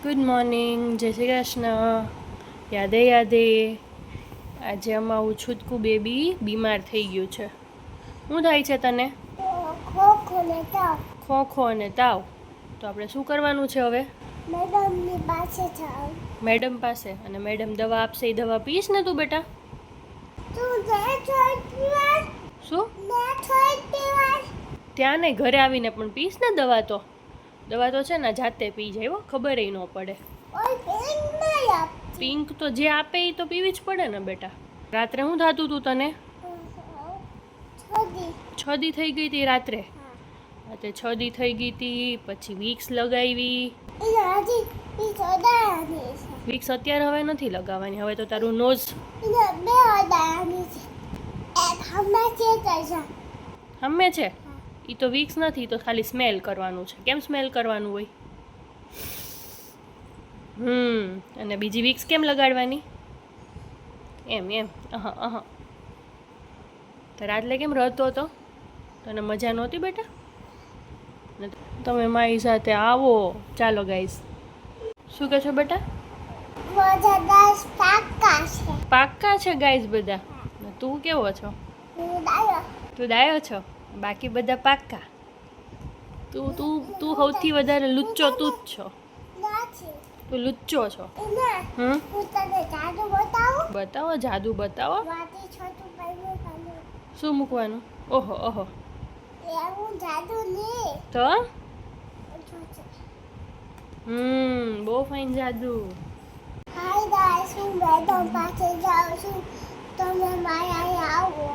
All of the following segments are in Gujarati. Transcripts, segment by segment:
ગુડ મોર્નિંગ, જય શ્રી કૃષ્ણ. યાદે યાદે આજે અમારું છૂટકું બેબી બીમાર થઈ ગયું છે. શું થાય છે તને? ખોખો અને તાવ. તો આપણે શું કરવાનું છે હવે? મેડમની પાસે જાવ. મેડમ પાસે. અને મેડમ દવા આપશે, એ દવા પીશ ને તું બેટા? શું ત્યાં નહીં, ઘરે આવીને પણ પીશ ને દવા? તો છે ને જાતે પી જાય હો, ખબર ન પડે. પિંક તો જે આપે એ તો પીવી જ પડે ને બેટા. રાત્રે શું થતું તું તને? 6 દી થઈ ગઈ હતી રાત્રે. રાત્રે 6 દી થઈ ગઈ હતી, પછી વિક્સ લગાવી. વિક્સ અત્યારે હવે નથી લગાવવાની, હવે તો તારું નોઝ હમે છે. એ તો વિક્સ નથી, તો ખાલી સ્મેલ કરવાનું છે. કેમ સ્મેલ કરવાનું હોય? અને બીજી વિક્સ કેમ લગાડવાની? એમ તો રાત્રે કેમ રડતો હતો? તને મજા નહોતી બેટા? તમે મારી સાથે આવો. ચાલો ગાઈસ. શું કહે છો બેટા? પાક્કા છે ગાઈસ બધા. તું કેવો છો? તું ડાયો છો, બાકી બધા પાક્કા. તું સૌથી વધારે લુચ્ચો તું જ છો. તું લુચ્ચો છો. બતાવો, જાદુ બતાવો. શું મૂકવાનું? ઓહો તો બહુ ફાઇન જાદુ. હાય ગાઈસ, હું મેડમ પાસે જાઉં છું. તમે મારા આવો.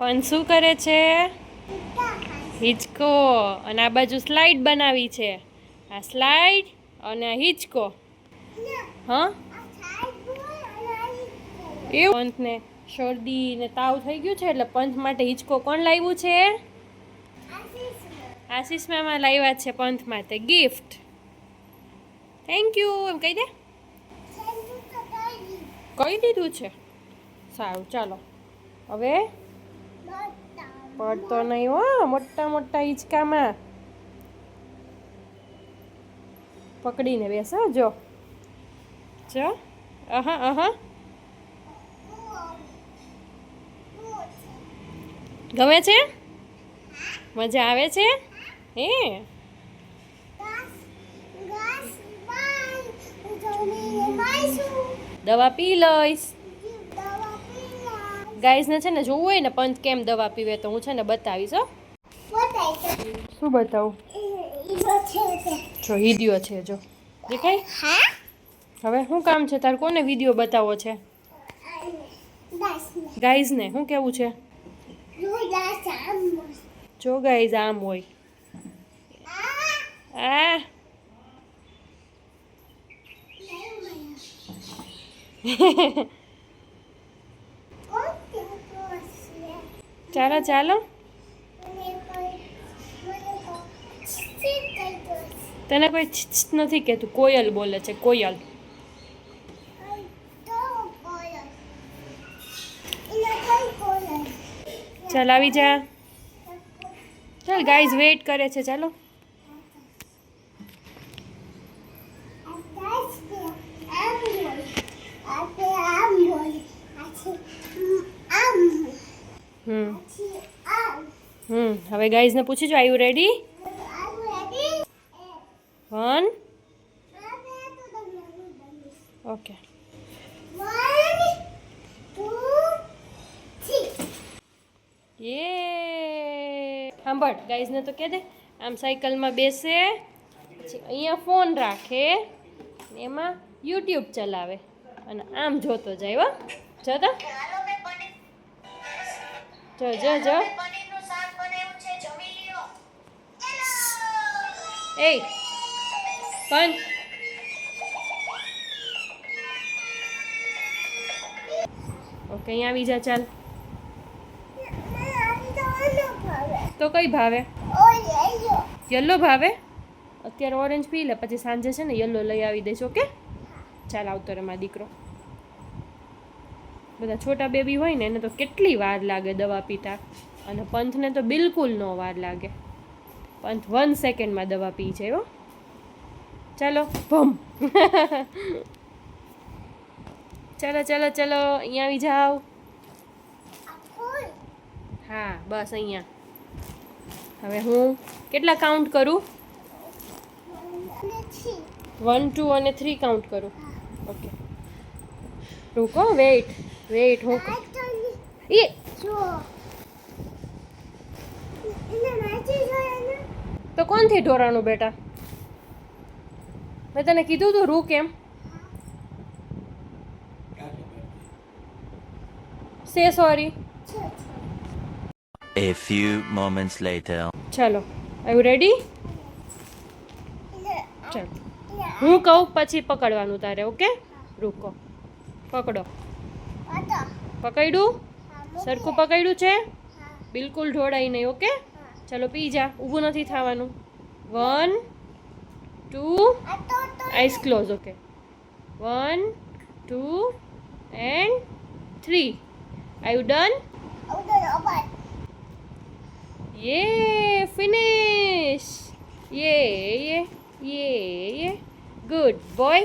પણ શું કરે છે? હિંચકો. અને આ બાજુ સ્લાઇડ બનાવી છે. આ સ્લાઇડ અને આ હિંચકો. હા, એવું. પંથને શરદી ને તાવ થઈ ગયું છે, એટલે પંથ માટે હિંચકો કોણ લાવ્યું છે? આશીષ મામા લાવ્યા છે પંથ માટે ગિફ્ટ. થેન્ક યુ એમ કહી દે. કહી દીધું છે. સારું, ચાલો હવે પડતો નહીં હો. મોટા હિંચકામાં પકડીને બેસો. જો ગમે છે? મજા આવે છે? હે, દવા પી લઈશ. ગાઈઝને છે ને જોવું હોય ને પંથ કેમ દવા પીવે, તો હું છે ને બતાવીશ. હો, શું બતાવું? જો હિડિયો છે. જો દેખાય? હા હવે શું કામ છે તાર? કોને વિડીયો બતાવો છે? ગાઈઝને શું કેવું છે? જો ગાઈઝ આમ હોય. આ ચાલો ચાલો. તને કોઈ નથી કહેતું, કોયલ બોલે છે, કોયલ. ચાલ આવી જા. ચાલ ગાઈઝ વેઇટ કરે છે, ચાલો. હવે ગાઈઝને પૂછી જો, આર યુ રેડી? 1 ઓકે. 1 2 3 યે સાંભળ, ગાઈઝને તો કહે દે. આમ સાયકલમાં બેસે, પછી અહીંયા ફોન રાખે, ને એમાં યુટ્યુબ ચલાવે અને આમ જોતો જાય. હો જોતો જો જો જો. એ પણ ઓકે અહીંયા આવી જા. ચાલ તો કઈ ભાવે? યલો ભાવે? અત્યારે ઓરેન્જ પી લે, પછી સાંજે છે ને યલો લઈ આવી દઈશ. ઓકે ચાલ આવતો રે મારો દીકરો. બધા છોટા બેબી હોય ને એને તો કેટલી વાર લાગે દવા પીતા, અને પંથને તો બિલકુલ ન વાર લાગે. પંથ 1 સેકન્ડમાં દવા પી જાય. હો ચાલો ભમ. ચાલો ચાલો ચાલો અહીંયા આવી જાઓ. હા બસ અહીંયા. હવે હું કેટલા કાઉન્ટ કરું? 1 2 અને 3 કાઉન્ટ કરું. ઓકે રૂકો, વેઇટ વેઇટ. હું એ તો કોણથી ઢોરાણું બેટા? મેં તને કીધું તું રૂક એમ. સે sorry. A few moments later. ચાલો આર યુ રેડી? ચાલ હું કહું પછી પકડવાનું તારે. ઓકે રૂકો, પકડો. પકડ્યું? સરખું પકડ્યું છે? બિલકુલ ઢોળાઈ નહીં. ઓકે ચાલો પી જા, ઊભું નથી થવાનું. 1 2 eyes close. Okay 1 2 and 3. Are you done? Yeah finish. Yay yay yay yay. Good boy.